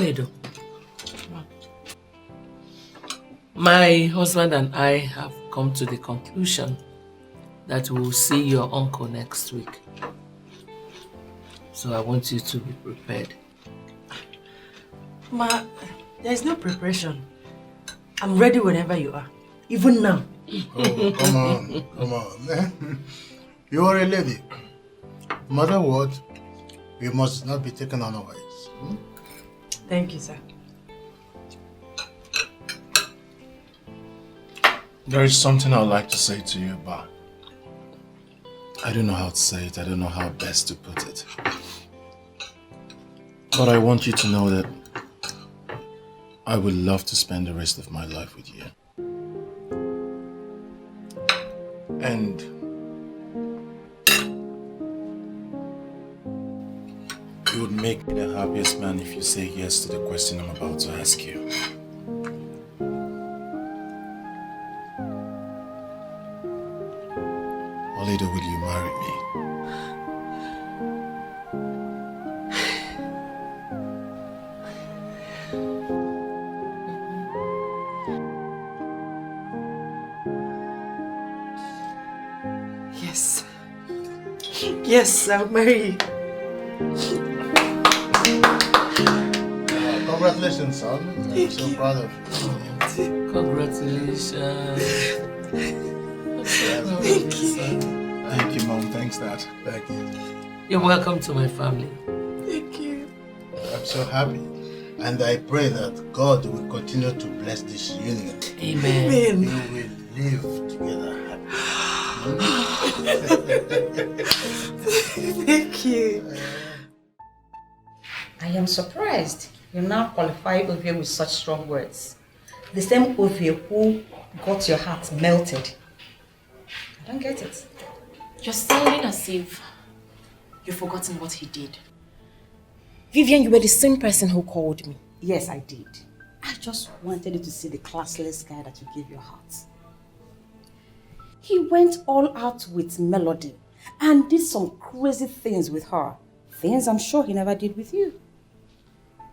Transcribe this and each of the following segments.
Olaedo, my husband and I have come to the conclusion that we will see your uncle next week. So I want you to be prepared. Ma, there is no preparation. I'm ready whenever you are. Even now. Oh, come on. You are a lady. No matter what, we must not be taken unawares. Thank you, sir. There is something I would like to say to you, but I don't know how to say it. I don't know how best to put it. But I want you to know that I would love to spend the rest of my life with you. And you would make me the happiest man if you say yes to the question I'm about to ask you. Olaedo, will you marry me? Yes. Yes, I'll marry you. Congratulations, son. I'm so proud of you. Congratulations. Thank you. Thank you, Mom. Thanks, Dad. Thank you. You're welcome to my family. Thank you. I'm so happy. And I pray that God will continue to bless this union. Amen. Amen. We will live together happy. Thank you. I am surprised you now qualify Ovie with such strong words. The same Ovie who got your heart melted. I don't get it. You're sounding as if you've forgotten what he did. Vivian, you were the same person who called me. Yes, I did. I just wanted you to see the classless guy that you gave your heart. He went all out with Melody and did some crazy things with her. Things I'm sure he never did with you.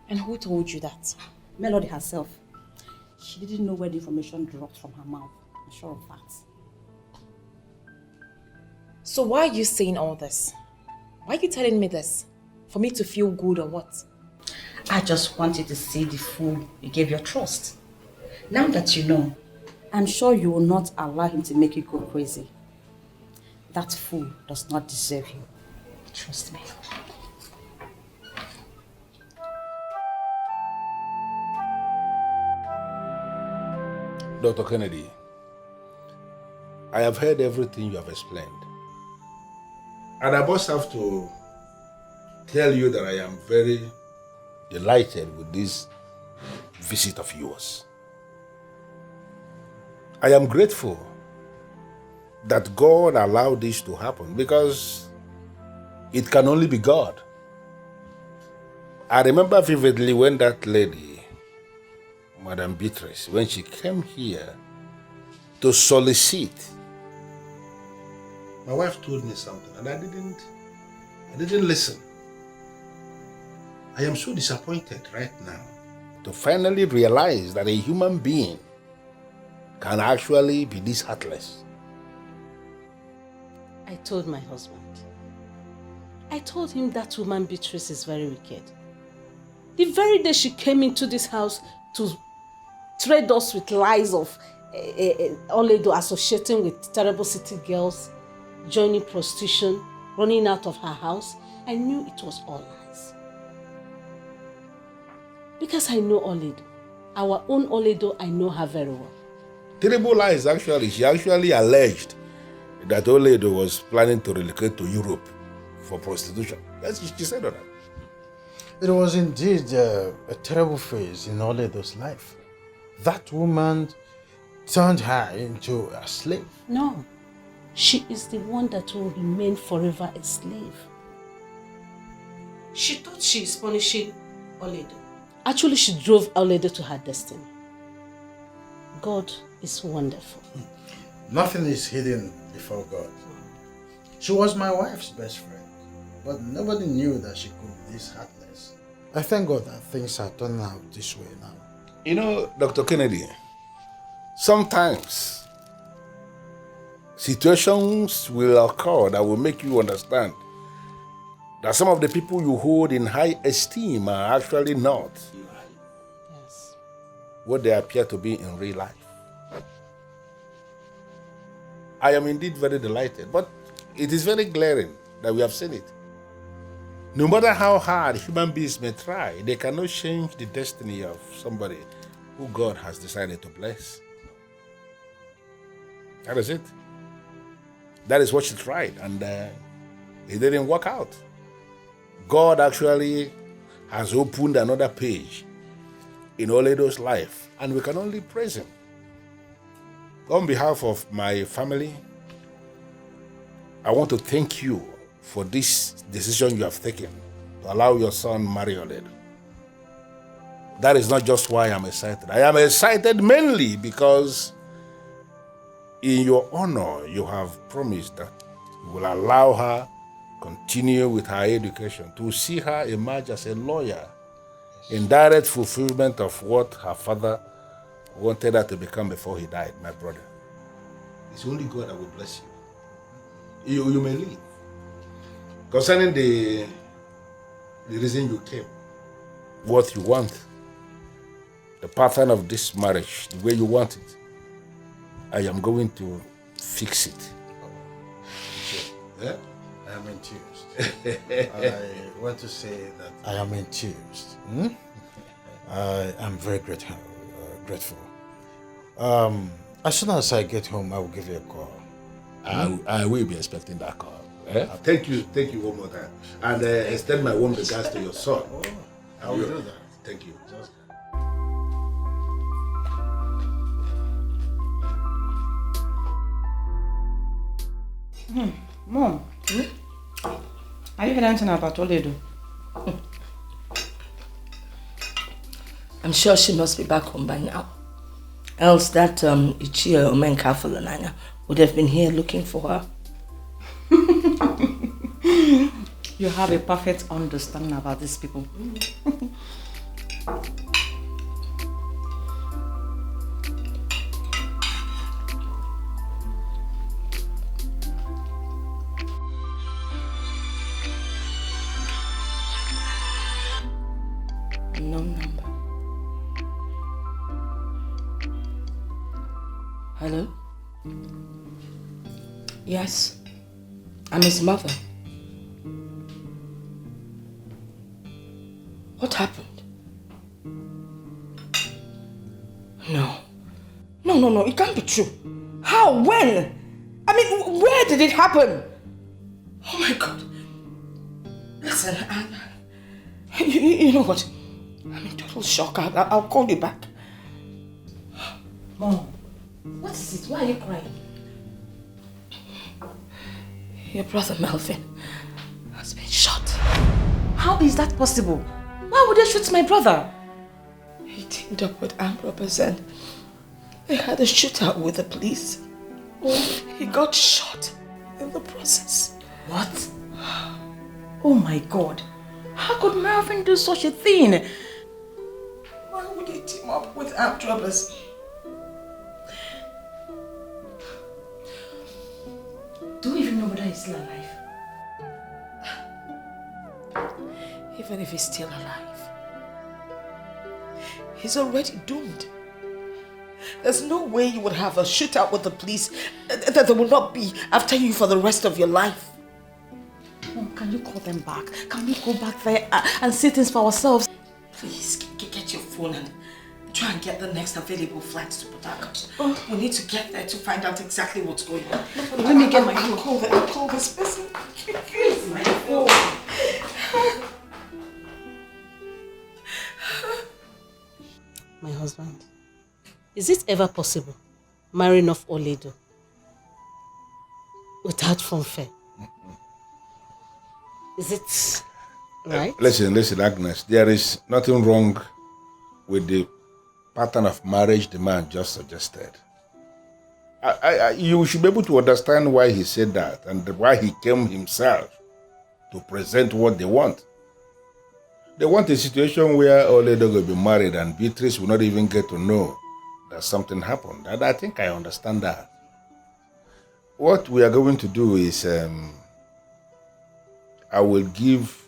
And who told you that? Melody herself. She didn't know where the information dropped from her mouth. I'm sure of that. So why are you saying all this? Why are you telling me this? For me to feel good or what? I just wanted to see the fool you gave your trust. Now that you know, I'm sure you will not allow him to make you go crazy. That fool does not deserve you. Trust me. Dr. Kennedy, I have heard everything you have explained. And I must have to tell you that I am very delighted with this visit of yours. I am grateful that God allowed this to happen because it can only be God. I remember vividly when that lady, Madam Beatrice, when she came here to solicit, my wife told me something and I didn't listen. I am so disappointed right now to finally realize that a human being can actually be this heartless. I told my husband. I told him that woman Beatrice is very wicked. The very day she came into this house to trade us with lies of Olaedo associating with terrible city girls, joining prostitution, running out of her house, I knew it was all lies. Because I know Olaedo. Our own Olaedo, I know her very well. Terrible lies, actually. She actually alleged that Olaedo was planning to relocate to Europe for prostitution. Yes, she said that. It was indeed a terrible phase in Olaedo's life. That woman turned her into a slave. No, she is the one that will remain forever a slave. She thought she is punishing Olaedo. Actually, she drove Olaedo to her destiny. God is wonderful. Nothing is hidden before God. She was my wife's best friend, but nobody knew that she could be this heartless. I thank God that things are turning out this way now. You know, Dr. Kennedy, sometimes situations will occur that will make you understand that some of the people you hold in high esteem are actually not what they appear to be in real life. I am indeed very delighted, but it is very glaring that we have seen it. No matter how hard human beings may try, they cannot change the destiny of somebody who God has decided to bless. That is it. That is what she tried, and it didn't work out. God actually has opened another page in Olaedo's life, and we can only praise him. On behalf of my family, I want to thank you for this decision you have taken to allow your son marry Olaedo. That is not just why I'm excited. I am excited mainly because in your honor, you have promised that you will allow her continue with her education, to see her emerge as a lawyer in direct fulfillment of what her father wanted her to become before he died, my brother. It's only God that will bless you. You may leave. Concerning the reason you came, what you want, the pattern of this marriage, the way you want it, I am going to fix it. Yeah? I am enthused. I want to say that I am enthused. I am very grateful. As soon as I get home, I will give you a call. I will be expecting that call. Thank you one more time. And extend my warm regards to your son. I will do that. Thank you. Mom, are you heard anything about Olaedo? I'm sure she must be back home by now. Else that Ichie would have been here looking for her. You have a perfect understanding about these people. Unknown number. Hello? Yes, I'm his mother. What happened? No, it can't be true. How? When? I mean, where did it happen? Oh my God. Listen, you know what? I'm in total shock. I'll call you back. Mom, what is it? Why are you crying? Your brother Melvin has been shot. how is that possible? Why would they shoot my brother? He teamed up with armed robbers and they had a shootout with the police. He got shot in the process. What? Oh my God. How could Melvin do such a thing? Why would he team up with armed robbers? Do you even know whether he's still alive? Even if he's still alive, he's already doomed. There's no way you would have a shootout with the police that they will not be after you for the rest of your life. Mom, can you call them back? Can we go back there and see things for ourselves? Please, get your phone and try and get the next available flights to Port Harcourt. We need to get there to find out exactly what's going on. Let me get my phone. I'll call this person. My phone. My husband, is it ever possible marrying off Olaedo without fanfare? Is it right? Listen, Agnes. There is nothing wrong with the pattern of marriage the man just suggested. You should be able to understand why he said that and why he came himself to present what they want. They want a situation where Olaedo will be married and Beatrice will not even get to know that something happened. And I think I understand that. What we are going to do is I will give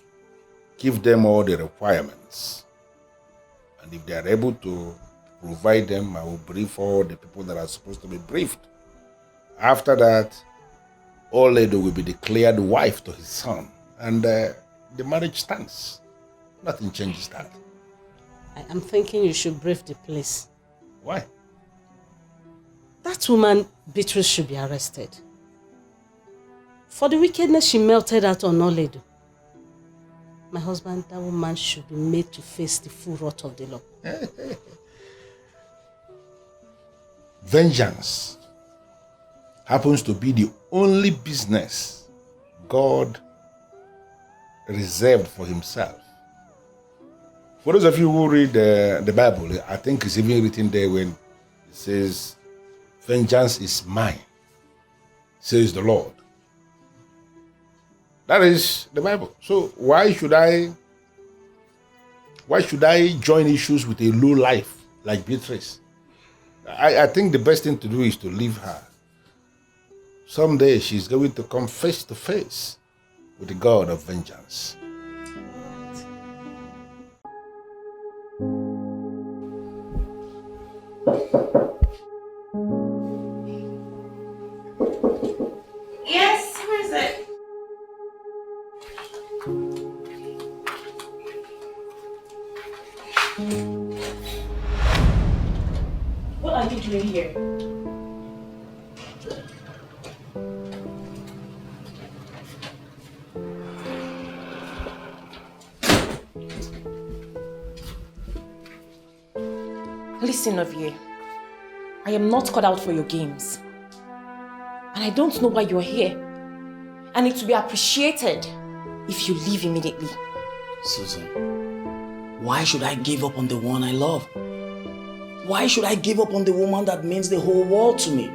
them all the requirements. And if they are able to provide them, I will brief all the people that are supposed to be briefed. After that, Olaedo will be declared wife to his son. And the marriage stands. Nothing changes that. I'm thinking you should brief the police. Why? That woman, Beatrice, should be arrested. For the wickedness she melted out on Olaedo. My husband, that woman should be made to face the full wrath of the law. Vengeance happens to be the only business God reserved for himself. For those of you who read the Bible, I think it's even written there when it says, vengeance is mine, says the Lord. That is the Bible. So why should I join issues with a low life like Beatrice? I think the best thing to do is to leave her. Someday she's going to come face to face with the God of vengeance. Yes, who is it? What are you doing here? Listen, Ovie, I am not cut out for your games. And I don't know why you're here. And it will be appreciated if you leave immediately. Susan, why should I give up on the one I love? Why should I give up on the woman that means the whole world to me?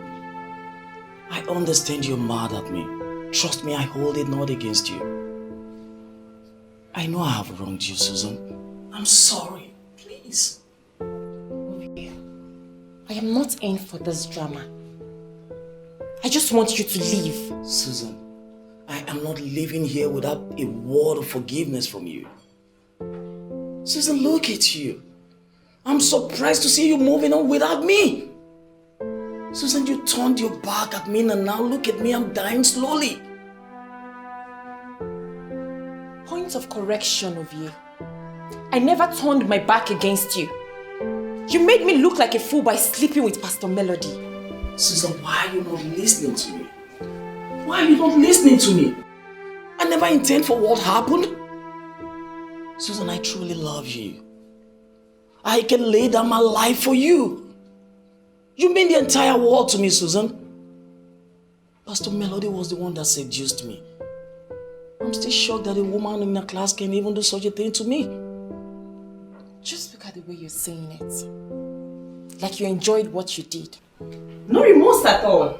I understand you're mad at me. Trust me, I hold it not against you. I know I have wronged you, Susan. I'm sorry. Please. I am not in for this drama. I just want you to leave. Susan, I am not living here without a word of forgiveness from you. Susan, look at you. I'm surprised to see you moving on without me. Susan, you turned your back at me and now look at me, I'm dying slowly. Point of correction, Ovie. I never turned my back against you. You made me look like a fool by sleeping with Pastor Melody. Susan, why are you not listening to me? Why are you not listening to me? I never intend for what happened. Susan, I truly love you. I can lay down my life for you. You mean the entire world to me, Susan. Pastor Melody was the one that seduced me. I'm still shocked that a woman in a class can even do such a thing to me. Just look at the way you're saying it. Like you enjoyed what you did. No remorse at all.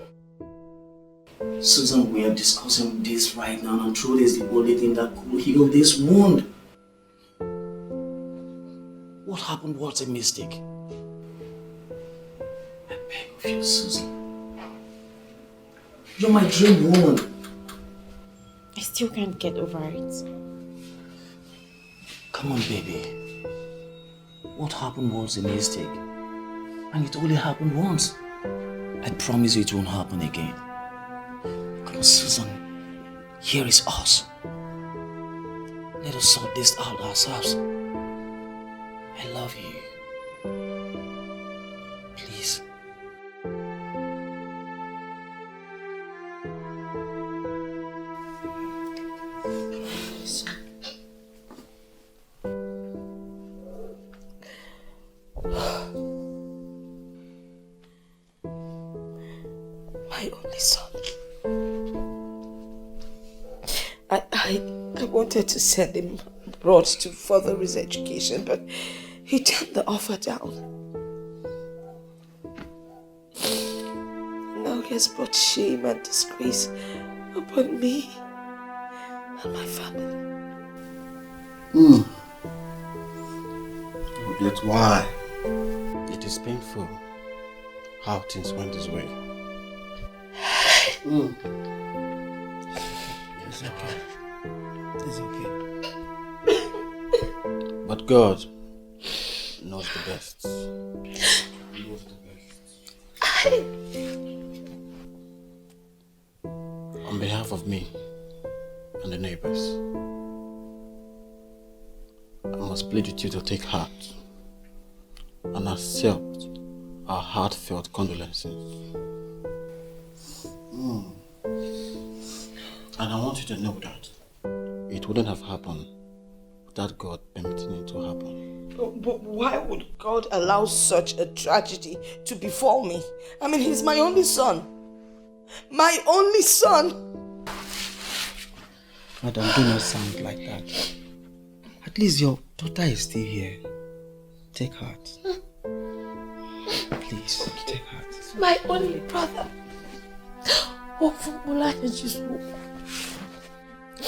Susan, we are discussing this right now, and truth is the only thing that could heal this wound. What happened was a mistake. I beg of you, Susan. You're my dream woman. I still can't get over it. Come on, baby. What happened was a mistake. And it only happened once. I promise you it won't happen again. Come on, Susan. Here is us. Let us sort this out ourselves. I love you. Please. My only son. I wanted to send him abroad to further his education, but he turned the offer down. Now he has brought shame and disgrace upon me and my family. But why? It is painful how things went this way. It's okay. It's okay. But God knows the best. On behalf of me and the neighbors, I must plead with you to take heart and accept our heartfelt condolences. And I want you to know that it wouldn't have happened without God permitting it to happen. But why would God allow such a tragedy to befall me? I mean, he's my only son. My only son! Madam, do not sound like that. At least your daughter is still here. Take heart. Please, take heart. My only brother. Oh,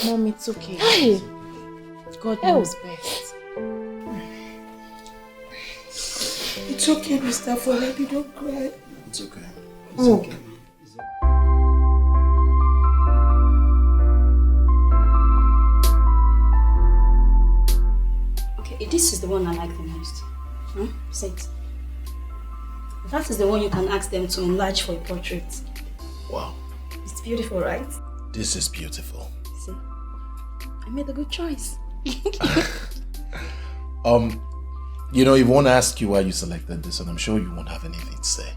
Mom, it's okay. Hey. God knows best. It's okay, Mr. Olaedo, don't cry. It's okay. It's okay. Okay, this is the one I like the most. Say it. That is the one you can ask them to enlarge for a portrait. Wow. It's beautiful, right? This is beautiful. See, I made a good choice. You know, Yvonne asked you why you selected this, and I'm sure you won't have anything to say.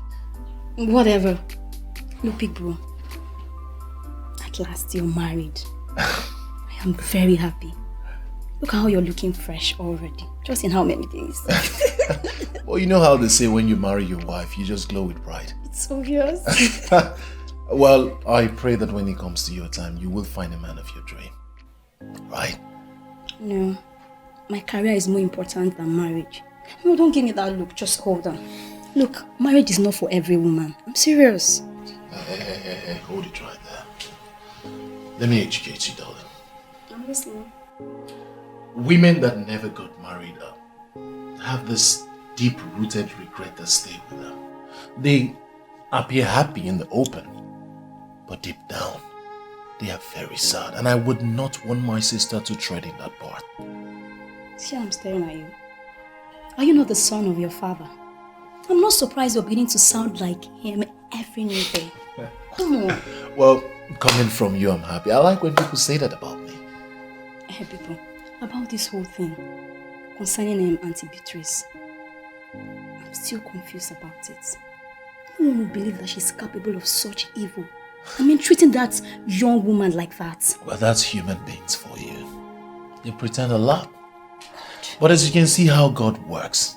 Whatever. Look, big bro. At last you're married. I am very happy. Look how you're looking fresh already. Just in how many days? Well, you know how they say when you marry your wife, you just glow with pride. It's obvious. Well, I pray that when it comes to your time, you will find a man of your dream. Right? No. My career is more important than marriage. No, don't give me that look. Just hold on. Look, marriage is not for every woman. I'm serious. Hey, hold it right there. Let me educate you, darling. I'm listening. Women that never got married have this deep-rooted regret that stay with them. They appear happy in the open, but deep down, they are very sad. And I would not want my sister to tread in that part. See, I'm staring at you. Are you not the son of your father? I'm not surprised you're beginning to sound like him every new day. Come on. Well, coming from you, I'm happy. I like when people say that about me. Hey, people, about this whole thing concerning Auntie Beatrice, I'm still confused about it. No one will believe that she's capable of such evil. I mean, treating that young woman like that. Well, that's human beings for you. They pretend a lot. But as you can see how God works,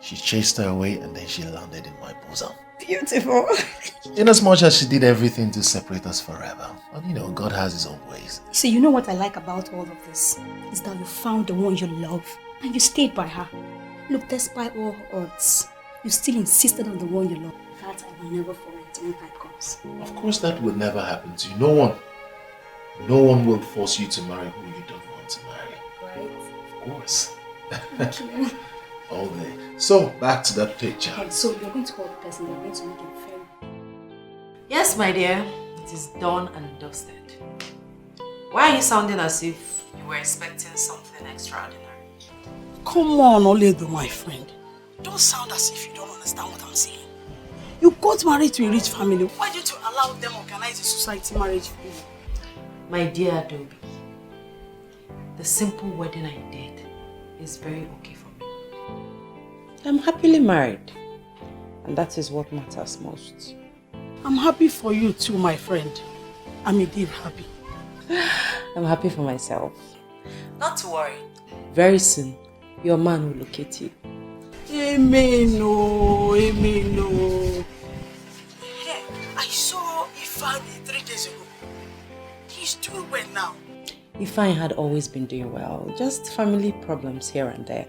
she chased her away and then she landed in my bosom. Beautiful. In as much as she did everything to separate us forever. But you know, God has his own ways. See, you know what I like about all of this? Is that you found the one you love and you stayed by her. Look, despite all odds, you still insisted on the one you love. That I will never forget when time comes. Of course that will never happen to you. No one will force you to marry who you don't want to marry. Right? Of course. Thank you. All day. So, back to that picture. Okay, so you're going to call the person, you're going to make it fair. Yes, my dear. It is done and dusted. Why are you sounding as if you were expecting something extraordinary? Come on, Olaedo, my friend. Don't sound as if you don't understand what I'm saying. You got married to a rich family. Why did you allow them organize a society marriage for you? My dear Adobe, the simple wedding I did is very okay for me. I'm happily married, and that is what matters most. I'm happy for you too, my friend. I'm indeed happy. I'm happy for myself. Not to worry. Very soon, your man will locate you. Amen, oh, amen, oh. Hey, I saw Ifeanyi 3 days ago. He's doing well now. Ifeanyi had always been doing well, just family problems here and there.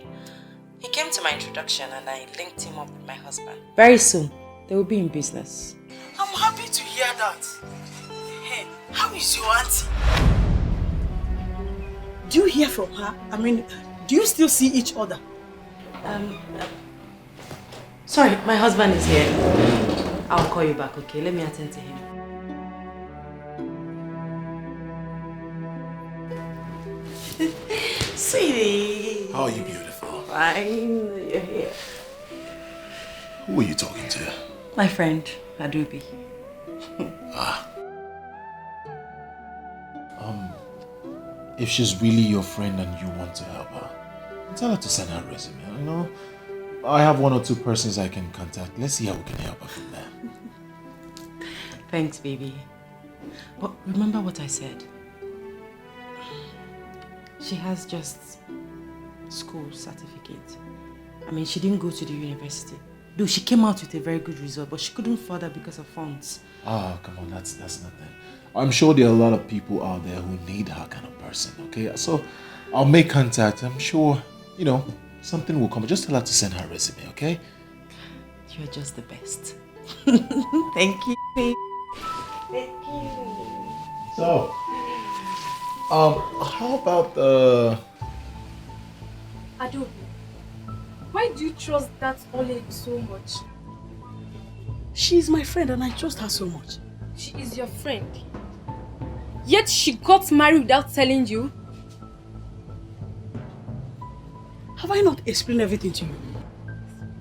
He came to my introduction and I linked him up with my husband. Very soon, they will be in business. I'm happy to hear that. Hey, how is your auntie? Do you hear from her? I mean, do you still see each other? Sorry, my husband is here. I'll call you back, okay? Let me attend to him. Sweetie. How are you, beautiful? Fine, you're here. Who are you talking to? My friend, Adobe. If she's really your friend and you want to help her, tell her to send her resume. You know, I have 1 or 2 persons I can contact. Let's see how we can help her from there. Thanks, baby. But remember what I said. She has just school certificate. I mean, she didn't go to the university. Though she came out with a very good result, but she couldn't further because of funds. Ah, come on, that's nothing. I'm sure there are a lot of people out there who need her kind of person, okay? So I'll make contact. I'm sure, you know, something will come. Just tell her to send her resume, okay? You're just the best. Thank you, babe. Thank you. So, how about Adobe, why do you trust that Olaedo so much? She's my friend and I trust her so much. She is your friend. Yet she got married without telling you. Have I not explained everything to you?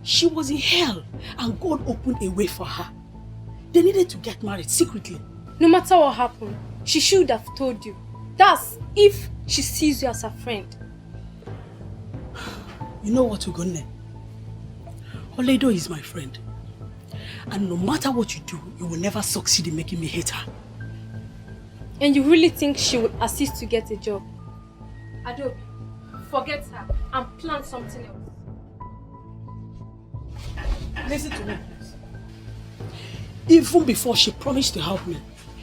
She was in hell and God opened a way for her. They needed to get married secretly. No matter what happened, she should have told you. That's if she sees you as a friend. You know what, Ugonne? Olaedo is my friend. And no matter what you do, you will never succeed in making me hate her. And you really think she will assist to get a job? Adobe, forget her and plan something else. Listen to me, please. Even before she promised to help me,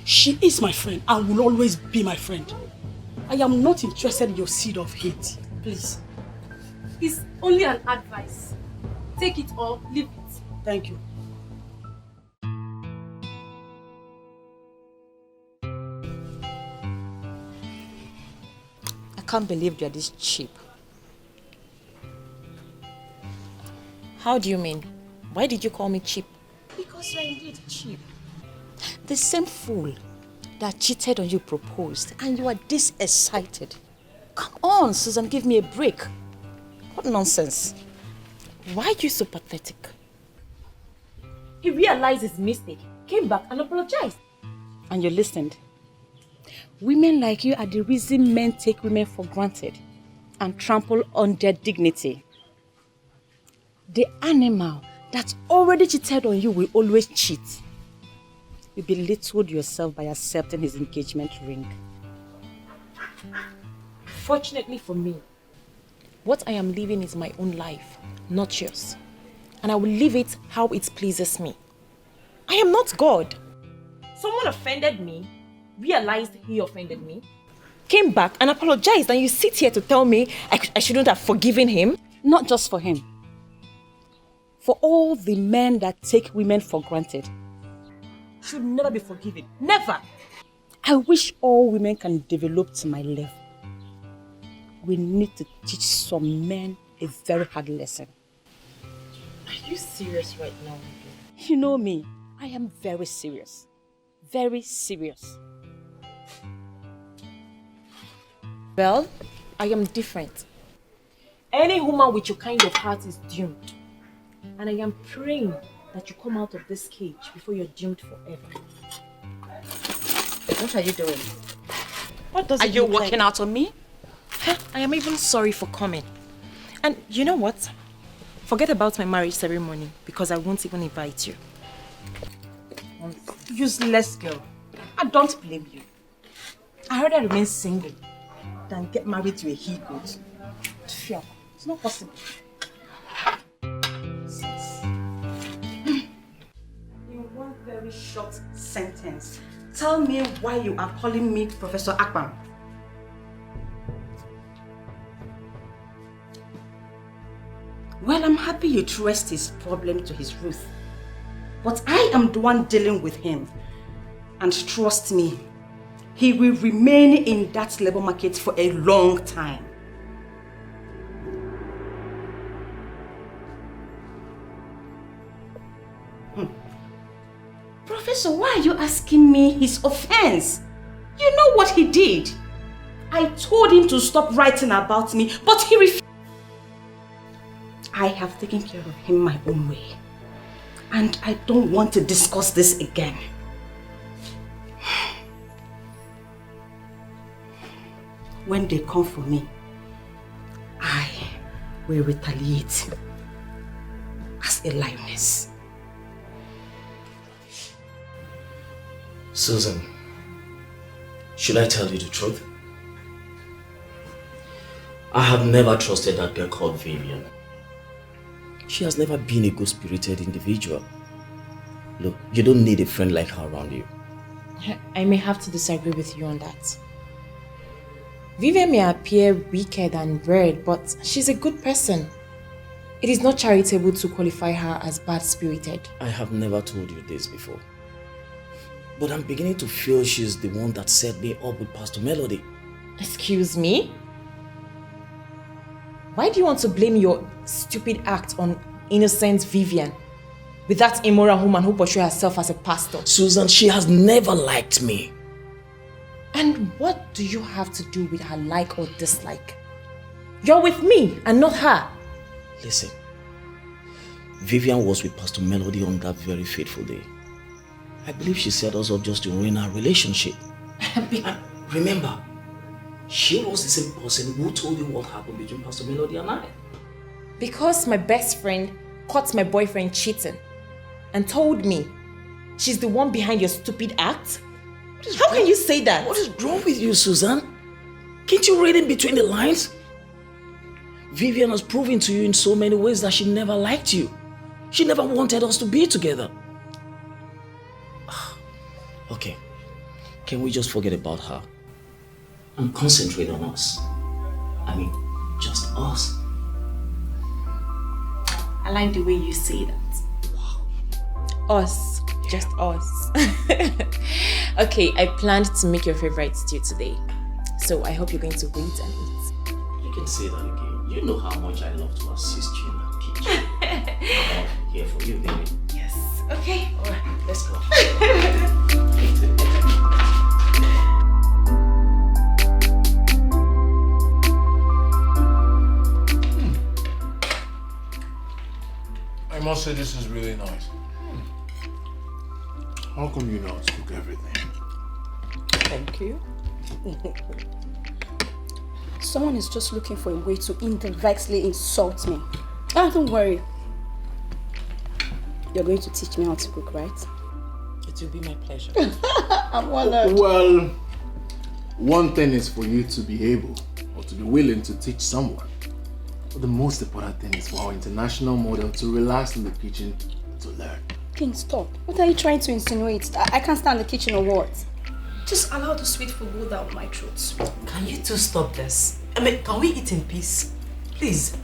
she is my friend and will always be my friend. I am not interested in your seed of hate. Please. It's only an advice. Take it or leave it. Thank you. I can't believe you're this cheap. How do you mean? Why did you call me cheap? Because you're indeed cheap. The same fool that cheated on you proposed and you are this excited. Come on, Susan, give me a break. What nonsense. Why are you so pathetic? He realized his mistake, came back and apologized. And you listened. Women like you are the reason men take women for granted and trample on their dignity. The animal that already cheated on you will always cheat. You belittled yourself by accepting his engagement ring. Fortunately for me, what I am living is my own life, not yours. And I will live it how it pleases me. I am not God. Someone offended me, realized he offended me, came back and apologized, and you sit here to tell me I shouldn't have forgiven him? Not just for him. For all the men that take women for granted. Should never be forgiven. Never! I wish all women can develop to my level. We need to teach some men a very hard lesson. Are you serious right now? You know me, I am very serious. Very serious. Well, I am different. Any woman with your kind of heart is doomed. And I am praying that you come out of this cage before you're doomed forever. What are you doing? What does Are it you look working like? out on me? I am even sorry for coming. And you know what? Forget about my marriage ceremony because I won't even invite you. Useless girl. I don't blame you. I rather remain single than get married to a he-goat. Fear. It's not possible. In one very short sentence, tell me why you are calling me Professor Akpan. Well, I'm happy you traced his problem to his root. But I am the one dealing with him. And trust me, he will remain in that labor market for a long time. So why are you asking me his offense? You know what he did. I told him to stop writing about me, but he refused. I have taken care of him my own way. And I don't want to discuss this again. When they come for me, I will retaliate as a lioness. Susan, should I tell you the truth? I have never trusted that girl called Vivian. She has never been a good-spirited individual. Look, you don't need a friend like her around you. I may have to disagree with you on that. Vivian may appear wicked and weird, but she's a good person. It is not charitable to qualify her as bad-spirited. I have never told you this before. But I'm beginning to feel she's the one that set me up with Pastor Melody. Excuse me? Why do you want to blame your stupid act on innocent Vivian with that immoral woman who portrays herself as a pastor? Susan, she has never liked me. And what do you have to do with her like or dislike? You're with me and not her. Listen, Vivian was with Pastor Melody on that very fateful day. I believe she set us up just to ruin our relationship. Remember, she was the same person who told you what happened between Pastor Melody and I. Because my best friend caught my boyfriend cheating and told me she's the one behind your stupid act? How can you say that? What is wrong with you, Susan? Can't you read in between the lines? Vivian has proven to you in so many ways that she never liked you. She never wanted us to be together. Okay, can we just forget about her and concentrate on us? I mean, just us. I like the way you say that. Us. Just us. Okay, I planned to make your favorite stew today. So I hope you're going to wait and eat. You can say that again. You know how much I love to assist you in that kitchen. I'm here for you, baby. Yes. Okay. All right, let's go. I must say this is really nice. How come you know how to cook everything? Thank you. Someone is just looking for a way to indirectly insult me. Ah, don't worry. You're going to teach me how to cook, right? It will be my pleasure. I'm honored. Well, one thing is for you to be able or to be willing to teach someone. But the most important thing is for our international model to relax in the kitchen to learn. King, stop. What are you trying to insinuate? I can't stand the kitchen or what? Just allow the sweet food go down my throat. Can you two stop this? I mean, can we eat in peace? Please.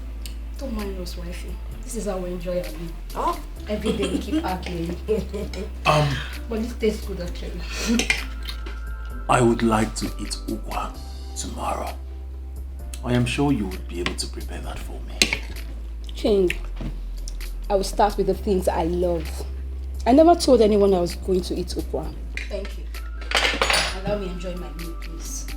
Don't mind us, wifey. This is how we enjoy our meal. Oh? Every day we keep arguing. But it tastes good actually. I would like to eat ukwa tomorrow. I am sure you would be able to prepare that for me. King, I will start with the things I love. I never told anyone I was going to eat ukwa. Thank you. Allow me enjoy my meal, please.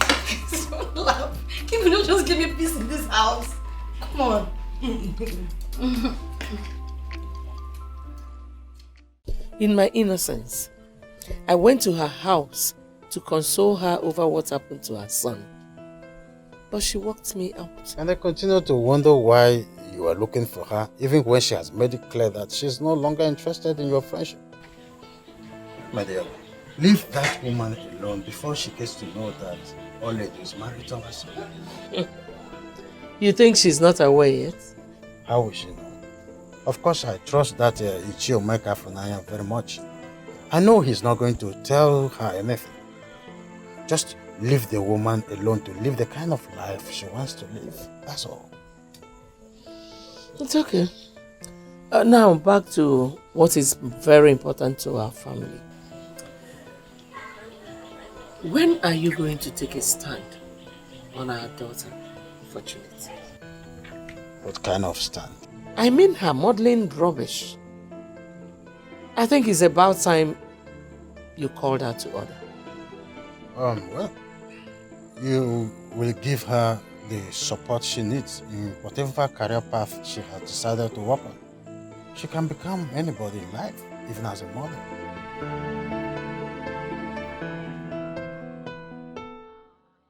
Please don't laugh. Can you not just give me peace in this house? Come on. In my innocence, I went to her house to console her over what happened to her son. But she walked me out. And I continue to wonder why you are looking for her, even when she has made it clear that she's no longer interested in your friendship. My dear, leave that woman alone before she gets to know that Olaedo is married to us. You think she's not aware yet? How will she know? Of course, I trust that Okija-Amaka for Naya very much. I know he's not going to tell her anything. Just leave the woman alone to live the kind of life she wants to live. That's all. It's okay. Now back to what is very important to our family. When are you going to take a stand on our daughter, Fortunate? What kind of stand? I mean her modeling rubbish. I think it's about time you called her to order. Well, you will give her the support she needs in whatever career path she has decided to work on. She can become anybody in life, even as a mother.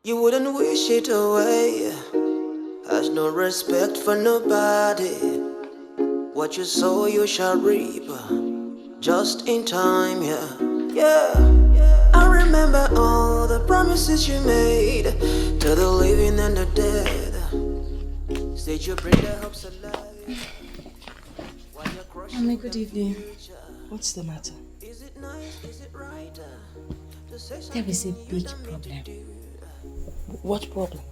You wouldn't wish it away. Has no respect for nobody. What you sow you shall reap. Just in time, yeah. Yeah. I remember all the promises you made to the living and the dead. Said you bring their hopes alive. Mommy, good evening. What's the matter? There is a big problem. What problem?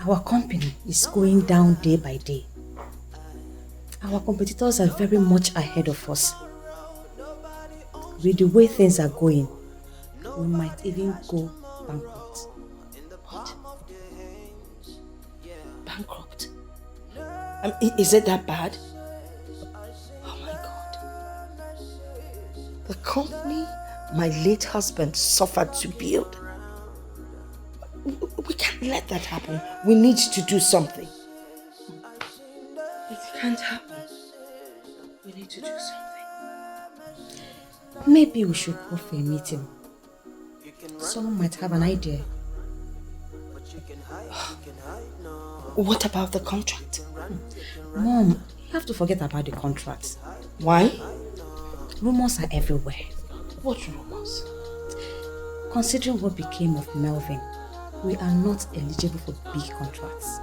Our company is going down day by day. Our competitors are very much ahead of us. With the way things are going, we might even go bankrupt. What? Bankrupt? Is it that bad? Oh my God. The company my late husband suffered to build. We can't let that happen. We need to do something. It can't happen. We need to do something. Maybe we should go for a meeting. Someone might have an idea. What about the contract? Mom, you have to forget about the contracts. Why? Rumors are everywhere. What rumors? Considering what became of Melvin, we are not eligible for big contracts.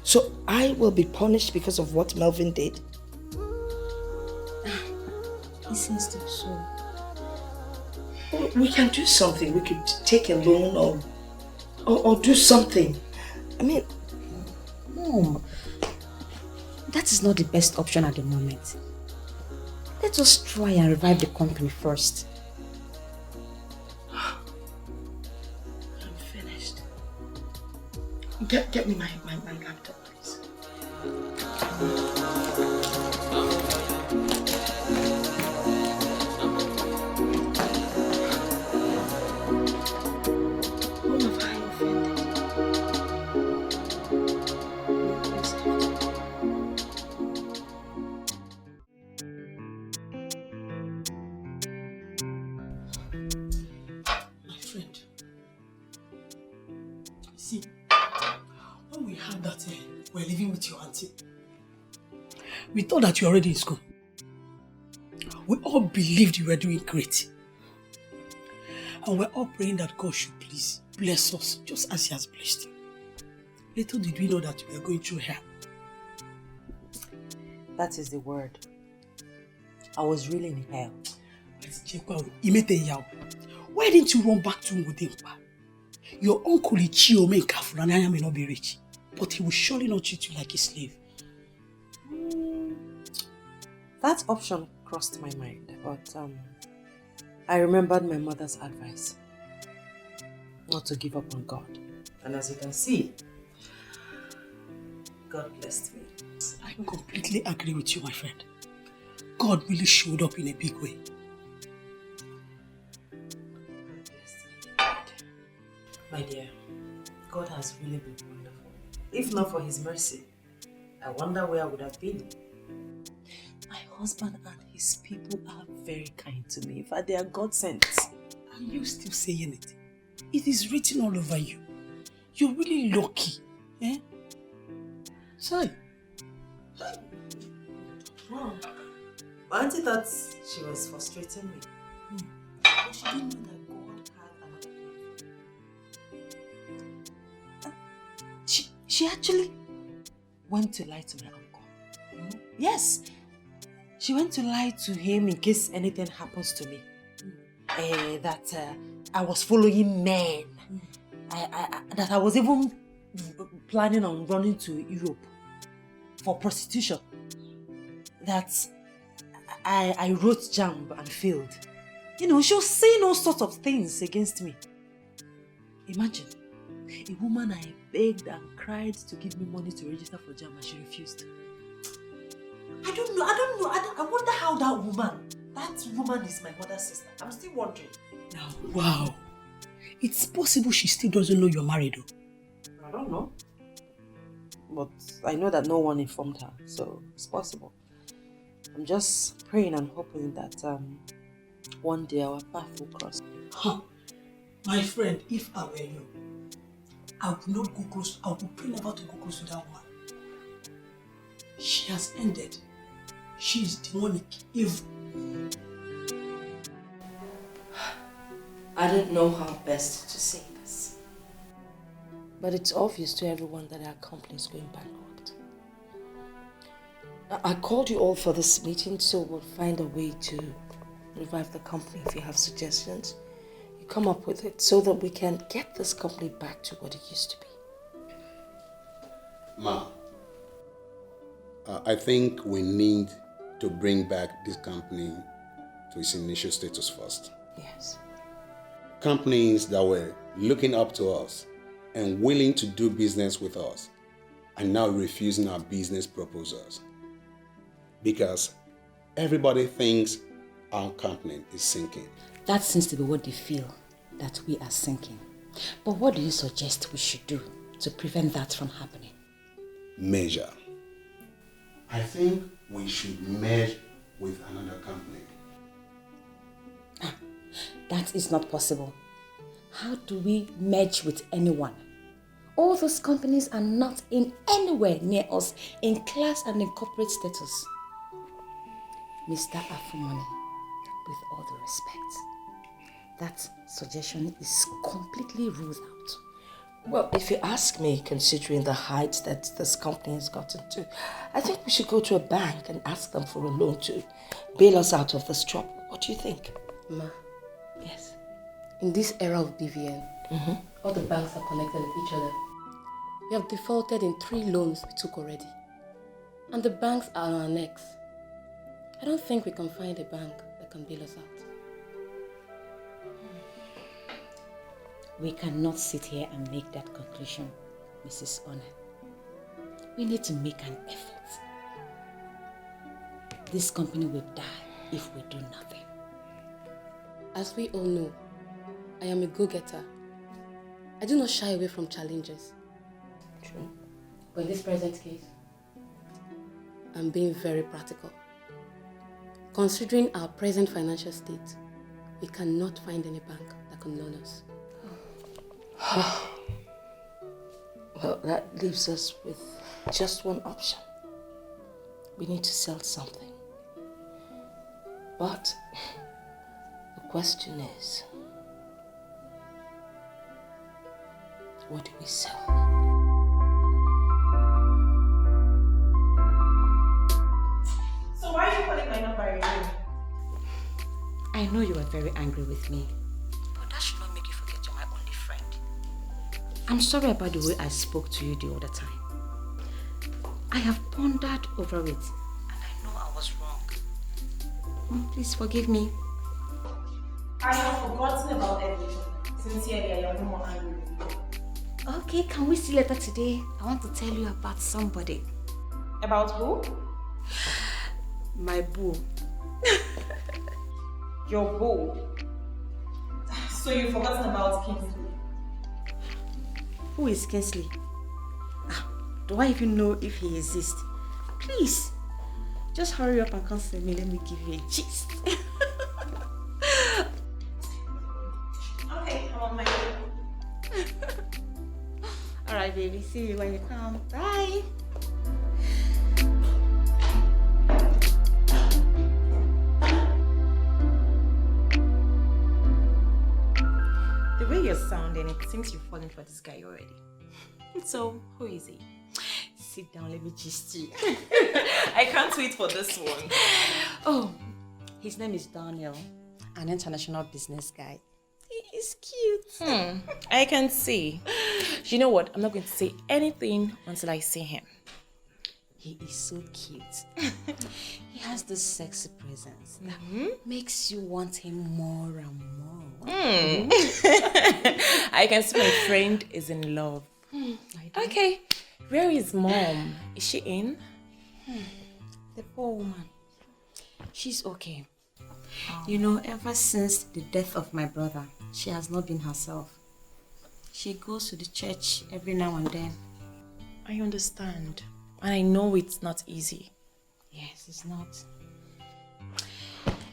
So I will be punished because of what Melvin did? It seems to be so. We can do something. We could take a loan or do something. I mean... Mom, that is not the best option at the moment. Let us try and revive the company first. I'm finished. Get me my laptop, please. We're living with your auntie. We thought that you were already in school. We all believed you were doing great. And we're all praying that God should please bless us just as He has blessed you. Little did we know that we were going through hell. That is the word. I was really in hell. Why didn't you run back to Ngudimpa? Your uncle Ichio-Amaka may not be rich, but he will surely not treat you like a slave. That option crossed my mind, but I remembered my mother's advice not to give up on God. And as you can see, God blessed me. I completely agree with you, my friend. God really showed up in a big way. My dear, God has really been wonderful. If not for His mercy, I wonder where I would have been. My husband and his people are very kind to me. In fact, they are God sent. And you still saying it? It is written all over you. You're really lucky. Eh? Sorry. Mom, my auntie thought she was frustrating me. But she didn't know that God had another plan. She actually went to lie to my uncle. Yes. She went to lie to him in case anything happens to me. That I was following men. That I was even planning on running to Europe for prostitution. That I wrote JAMB and failed. You know, she was saying all sorts of things against me. Imagine, a woman I begged and cried to give me money to register for JAMB and she refused. I don't know. I wonder how that woman is my mother's sister. I'm still wondering. Now, wow. It's possible she still doesn't know you're married though. I don't know. But I know that no one informed her, so it's possible. I'm just praying and hoping that one day our path will cross. Huh. My friend, if I were you, I would not go close. I would pray never to go close to that woman. She has ended. She is demonic, evil. I don't know how best to say this. But it's obvious to everyone that our company is going bankrupt. I called you all for this meeting, so we'll find a way to revive the company. If you have suggestions, you come up with it so that we can get this company back to what it used to be. Ma, I think we need to bring back this company to its initial status first. Yes. Companies that were looking up to us and willing to do business with us are now refusing our business proposals because everybody thinks our company is sinking. That seems to be what they feel, that we are sinking. But what do you suggest we should do to prevent that from happening? Measure. I think we should merge with another company. That is not possible. How do we merge with anyone? All those companies are not in anywhere near us in class and in corporate status. Mr. Afumani, with all due respect, that suggestion is completely ruled out. Well, if you ask me, considering the heights that this company has gotten to, I think we should go to a bank and ask them for a loan to bail us out of this trouble. What do you think? Ma. Yes. In this era of BVN, all the banks are connected with each other. We have defaulted in 3 loans we took already. And the banks are on our necks. I don't think we can find a bank that can bail us out. We cannot sit here and make that conclusion, Mrs. Honor. We need to make an effort. This company will die if we do nothing. As we all know, I am a go-getter. I do not shy away from challenges. True. But in this present case, I'm being very practical. Considering our present financial state, we cannot find any bank that can loan us. Well, that leaves us with just one option. We need to sell something. But the question is, what do we sell? So why are you calling my number again? I know you are very angry with me, but that should not make you forget you're my only friend. I'm sorry about the way I spoke to you the other time. I have pondered over it, and I know I was wrong. Please forgive me. I have forgotten about everything. Sincerely, I am no more angry with you. Okay, can we see later today? I want to tell you about somebody. About who? My boo. Your boo. So you've forgotten about Kingsley? Who is Kingsley? Do I even know if he exists? Please, just hurry up and come see me. Let me give you a gist. Okay, I'm on my way. Alright, baby. See you when you come. Bye. The way you're sounding, it seems you've fallen for this guy already. So, who is he? Sit down, let me gist you. I can't wait for this one. Oh, his name is Daniel, an international business guy. He is cute. I can see. You know what? I'm not going to say anything until I see him. He is so cute. He has this sexy presence that makes you want him more and more. I can see my friend is in love. Okay, where is mom? Is she in? The poor woman. She's okay. You know, ever since the death of my brother, she has not been herself. She goes to the church every now and then. I understand. And I know it's not easy. Yes, it's not.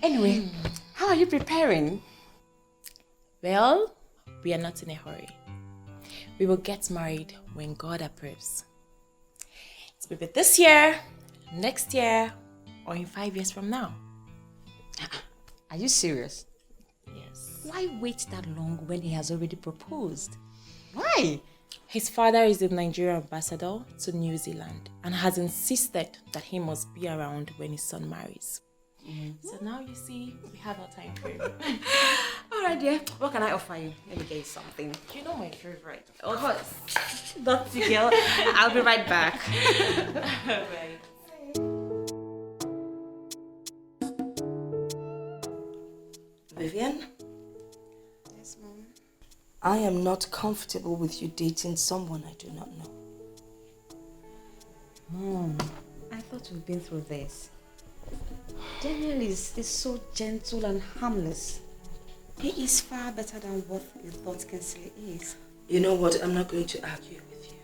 Anyway, how are you preparing? Well, we are not in a hurry. We will get married when God approves. It will be this year, next year, or in 5 years from now. Are you serious? Yes. Why wait that long when he has already proposed? Why? His father is the Nigerian ambassador to New Zealand and has insisted that he must be around when his son marries. So now you see, we have our time frame. Alright, dear. What can I offer you? Let me get you something. You know my favorite. Of course. Dirty girl. I'll be right back. Right. Vivian? Yes, Mom. I am not comfortable with you dating someone I do not know. Mom, I thought we've been through this. Daniel is so gentle and harmless. He is far better than what you thought Kinsley is. You know what? I'm not going to argue with you.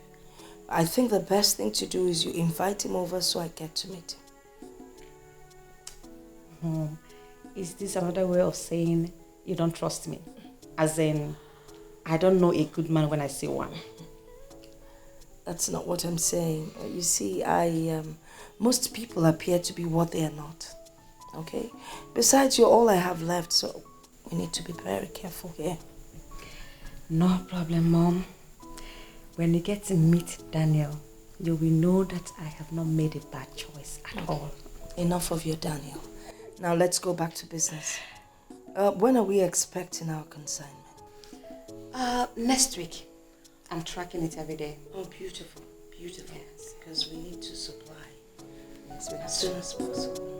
I think the best thing to do is you invite him over so I get to meet him. Mom, is this another way of saying you don't trust me? As in, I don't know a good man when I see one. That's not what I'm saying. You see, most people appear to be what they are not. Okay? Besides, you're all I have left, so we need to be very careful here. No problem, Mom. When you get to meet Daniel, you will know that I have not made a bad choice at all. Enough of your Daniel. Now let's go back to business. When are we expecting our consignment? Next week. I'm tracking it every day. Oh, beautiful. Beautiful. Yes. Because we need to supply. Yes, we have as soon as possible.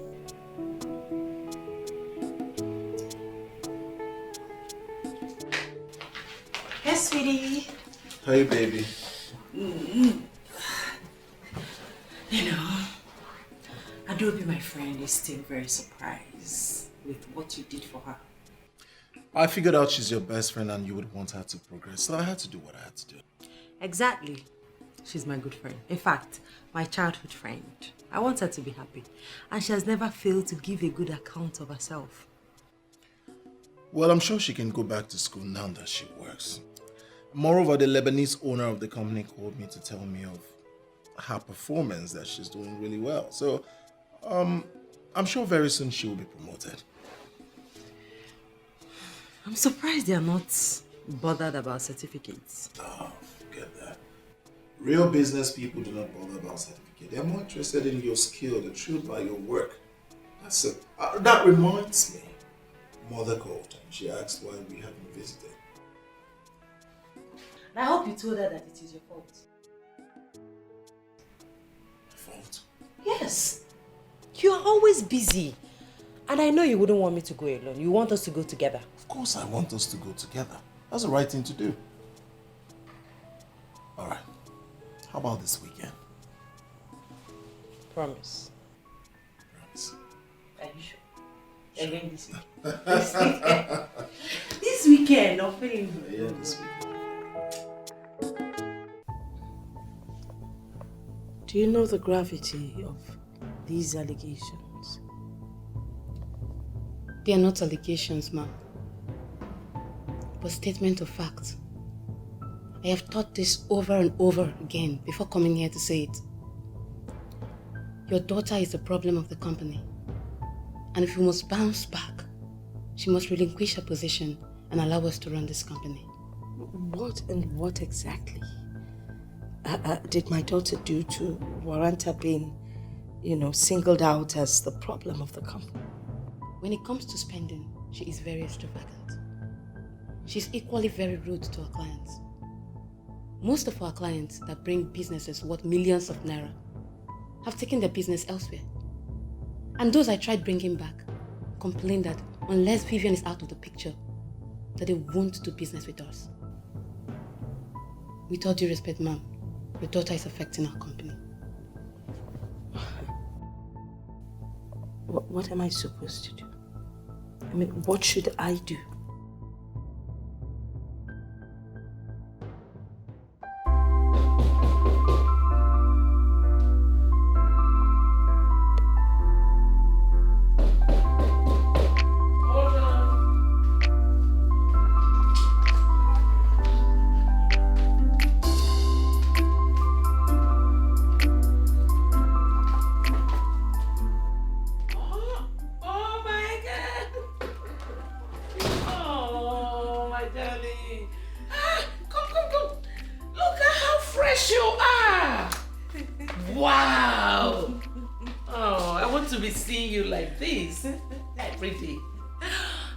Yes, sweetie. Hey, baby. You know, Adobe, my friend, is still very surprised with what you did for her. I figured out she's your best friend and you would want her to progress, so I had to do what I had to do. Exactly. She's my good friend. In fact, my childhood friend. I want her to be happy. And she has never failed to give a good account of herself. Well, I'm sure she can go back to school now that she works. Moreover, the Lebanese owner of the company called me to tell me of her performance, that she's doing really well. So, I'm sure very soon she will be promoted. I'm surprised they are not bothered about certificates. Oh, forget that. Real business people do not bother about certificate. They're more interested in your skill, the truth by your work. That's it. That reminds me. Mother called and she asked why we haven't visited. And I hope you told her that it is your fault. My fault? Yes. You are always busy. And I know you wouldn't want me to go alone. You want us to go together. Of course I want us to go together. That's the right thing to do. Alright. How about this weekend? Promise. Promise. Are you sure? Again this weekend. This weekend, I'm feeling Yeah, this weekend. Do you know the gravity of these allegations? They are not allegations, ma'am, but statement of fact. I have thought this over and over again before coming here to say it. Your daughter is the problem of the company. And if we must bounce back, she must relinquish her position and allow us to run this company. What exactly did my daughter do to warrant her being, singled out as the problem of the company? When it comes to spending, she is very extravagant. She's equally very rude to our clients. Most of our clients that bring businesses worth millions of naira have taken their business elsewhere. And those I tried bringing back complain that unless Vivian is out of the picture, that they won't do business with us. With all due respect, ma'am, your daughter is affecting our company. what am I supposed to do? I mean, what should I do?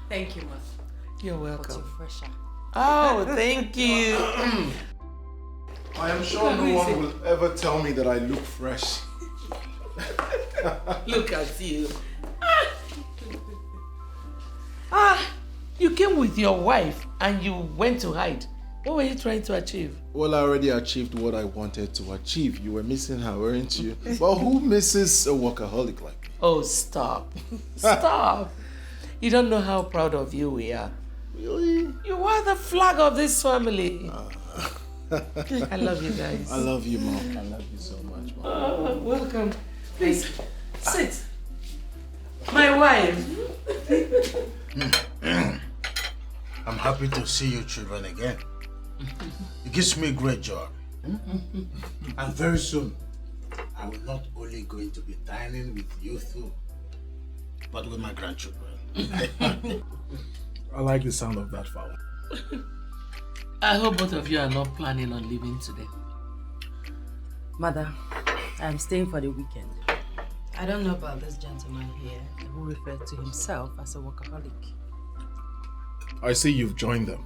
Thank you, Ma. You're welcome. Fresher. Oh, thank you. I am sure no one will ever tell me that I look fresh. Look at you. You came with your wife and you went to hide. What were you trying to achieve? Well, I already achieved what I wanted to achieve. You were missing her, weren't you? But who misses a workaholic like me? Oh, stop. Stop. You don't know how proud of you we are. Really? You are the flag of this family. I love you guys. I love you, Mom. I love you so much, Mom. Welcome. Please, sit. My wife. I'm happy to see you children again. It gives me great joy. And very soon, I will not only going to be dining with you two, but with my grandchildren. I like the sound of that, Father. I hope both of you are not planning on leaving today. Mother, I'm staying for the weekend. I don't know about this gentleman here who referred to himself as a workaholic. I see you've joined them.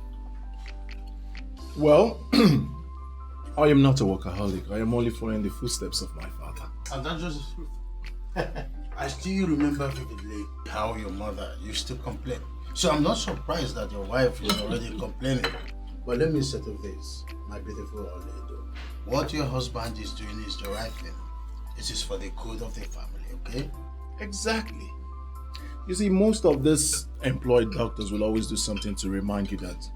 Well, I am not a workaholic. I am only following the footsteps of my father. And that's just the truth. I still remember vividly how your mother used to complain. So I'm not surprised that your wife is already complaining. But let me settle this, my beautiful Olaedo. What your husband is doing is the right thing. It is for the good of the family, okay? Exactly. You see, most of these employed doctors will always do something to remind you that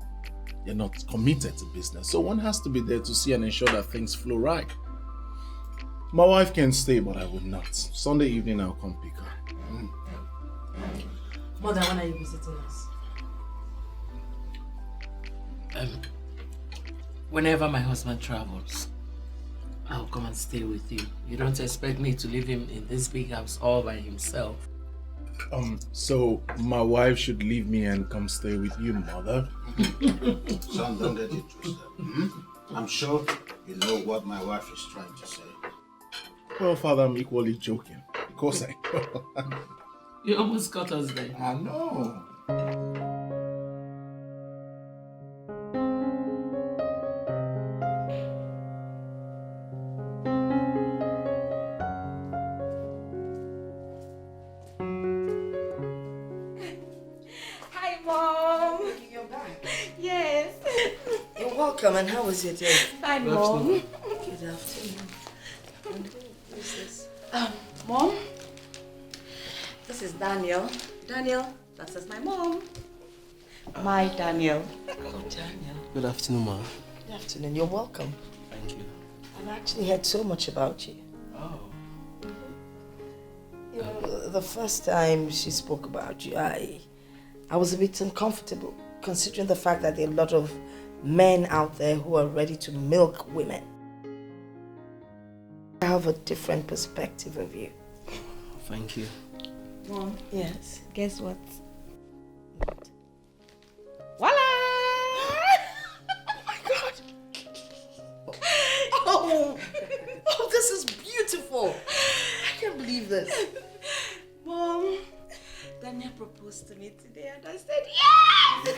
they're not committed to business. So one has to be there to see and ensure that things flow right. My wife can stay, but I would not. Sunday evening, I'll come pick her. Mother, when are you visiting us? Whenever my husband travels, I'll come and stay with you. You don't expect me to leave him in this big house all by himself. So my wife should leave me and come stay with you, Mother? Son, don't get it twisted. I'm sure you know what my wife is trying to say. Well, Father, I'm equally joking. Of course I know. You almost got us there. I know. Hi, Mom. You're back. Yes. You're welcome, and how was your day? Fine, Mom. Good afternoon. And who is this? Mom. This is Daniel. Daniel, that is my mom. My Daniel. Oh, Daniel. Good afternoon, Ma. Good afternoon. You're welcome. Thank you. I've actually heard so much about you. Oh. You know, the first time she spoke about you, I was a bit uncomfortable, considering the fact that there are a lot of men out there who are ready to milk women. I have a different perspective of you. Thank you. Mom. Yes. Guess what? Voila! Oh my God! Oh, this is beautiful! I can't believe this. Mom, Daniel proposed to me today and I said yes!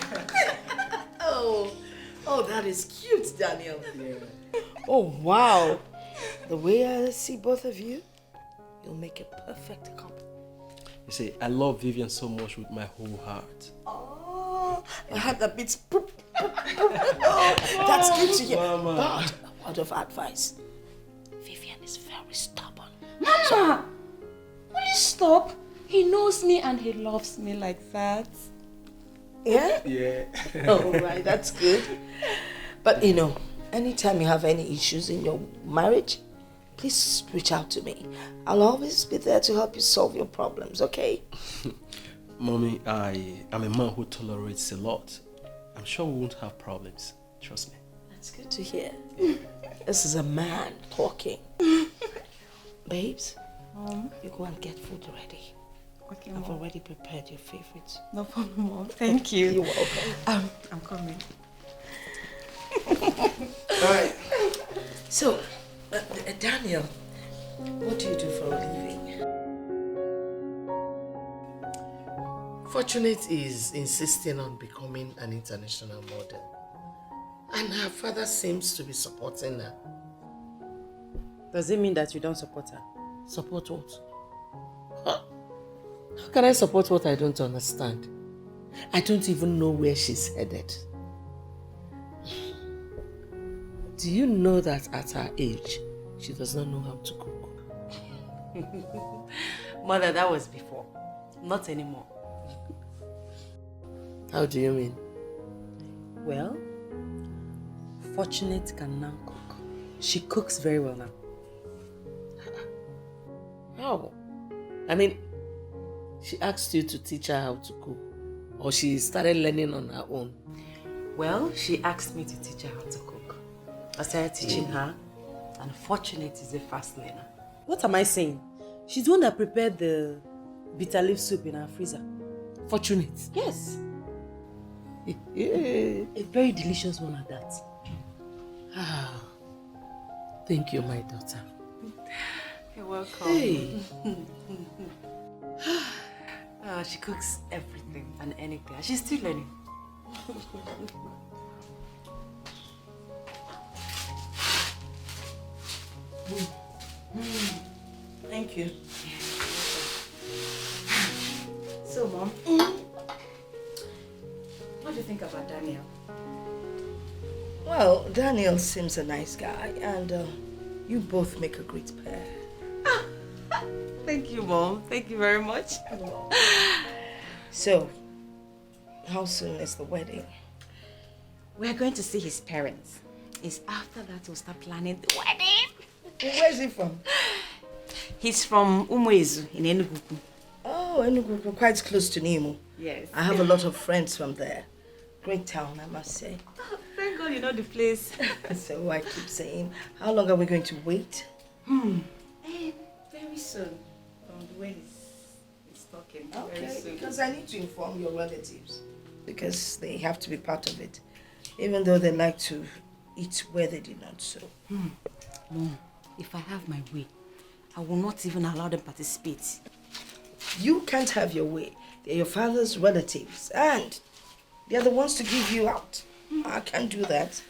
Oh, that is cute, Daniel. Yeah. Oh, wow. The way I see both of you, you'll make a perfect couple. You see, I love Vivian so much with my whole heart. Oh, I had that bit. Oh, that's good to hear. Mama. But a word of advice. Vivian is very stubborn. Mama! Will you stop? He knows me and he loves me like that. Yeah? Yeah. Oh, right, that's good. But you know, anytime you have any issues in your marriage, please reach out to me. I'll always be there to help you solve your problems, okay? Mommy, I am a man who tolerates a lot. I'm sure we won't have problems. Trust me. That's good to hear. This is a man talking. Babes, you go and get food ready. Okay, I've Mom. already prepared your favorites. No problem, Mom. Thank you. You're welcome. I'm coming. Alright. So, Daniel, what do you do for a living? Fortunate is insisting on becoming an international model. And her father seems to be supporting her. Does it mean that you don't support her? Support what? Huh? How can I support what I don't understand? I don't even know where she's headed. Do you know that at her age, she does not know how to cook? Mother, that was before. Not anymore. How do you mean? Well, Fortunate can now cook. She cooks very well now. How? I mean, she asked you to teach her how to cook, or she started learning on her own? Well, she asked me to teach her how to cook. I started teaching her, and Fortunate is a fast learner. What am I saying? She's the one that prepared the bitter leaf soup in our freezer. Fortunate? Yes. A very delicious one at that. Ah, thank you, my daughter. You're welcome. Hey. She cooks everything and anything. She's still learning. Thank you. So, Mom, what do you think about Daniel? Well, Daniel seems a nice guy, and you both make a great pair. Thank you, Mom. Thank you very much. So, how soon is the wedding? We're going to see his parents. It's after that we'll start planning the wedding. Where is he from? He's from Ugezu in Enugu. Oh, Enugu, quite close to Nimo. Yes. I have a lot of friends from there. Great town, I must say. Thank God you know the place. So I keep saying, how long are we going to wait? Very soon. The way he's talking. Very Okay, soon. because I need to inform your relatives. Because they have to be part of it. Even though they like to eat where they did not sow. Mom, if I have my way, I will not even allow them participate. You can't have your way. They're your father's relatives. And they're the ones to give you out. I can't do that.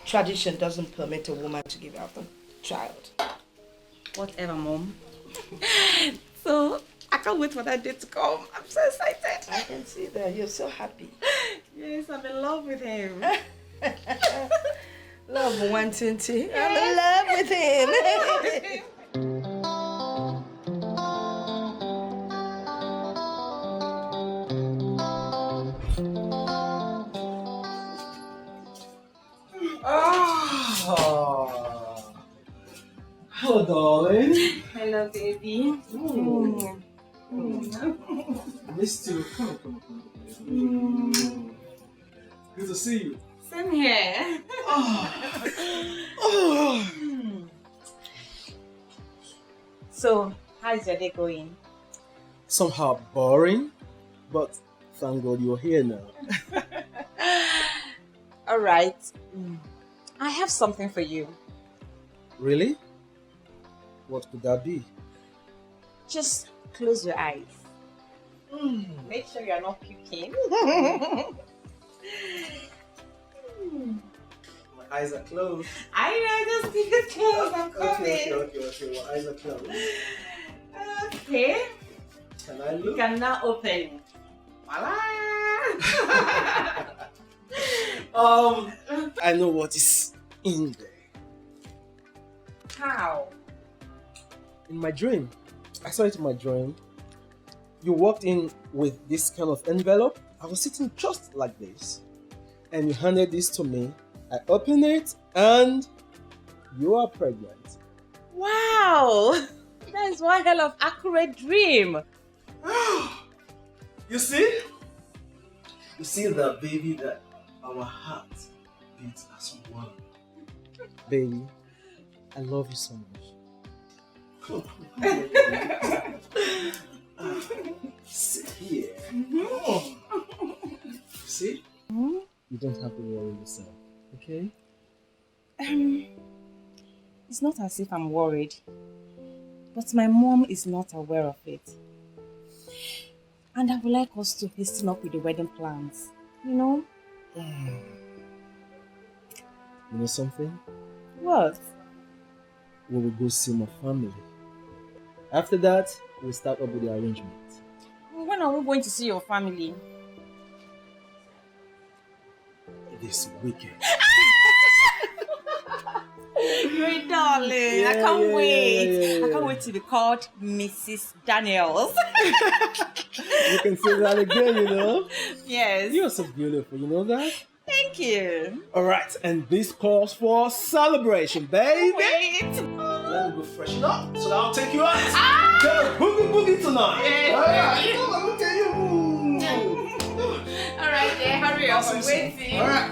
Tradition doesn't permit a woman to give out a child. Whatever, Mom. So, I can't wait for that day to come. I'm so excited. I can see that. You're so happy. Yes, I'm in love with him. Love wanting to. I'm in love with him. Hello, darling. Hello, baby. Missed you. Come. Good to see you. Same here. So, how's your day going? Somehow boring, but thank God you're here now. All right. I have something for you. Really? What could that be? Just close your eyes. Make sure you're not puking. My eyes are closed. I know, just keep it closed. I'm coming. Okay. My eyes are closed. Okay. Can I You look? can now open. Voila! I know what is in there. How? In my dream. I saw it in my dream. you walked in with this kind of envelope. I was sitting just like this, and you handed this to me. I opened it, and you are pregnant. Wow! That is one hell of accurate dream. You see? You see that, baby, that our hearts beat as one. Baby, I love you so much. Sit here. See? You don't have to worry yourself, okay? It's not as if I'm worried, but my mom is not aware of it. And I would like us to hasten up with the wedding plans, you know? You know something? What? We will go see my family. After that, we'll start up with the arrangement. When are we going to see your family? This weekend. Great darling, I can't wait. I can't wait to be called Mrs. Daniels. You can say that again, you know? Yes. You're so beautiful, you know that? Thank you. Alright, and this calls for celebration, baby. Wait. Let me go freshen up so that I'll take you out. Go boogie boogie tonight. Alright, look at you. Alright, yeah, hurry up. I'm waiting. Alright.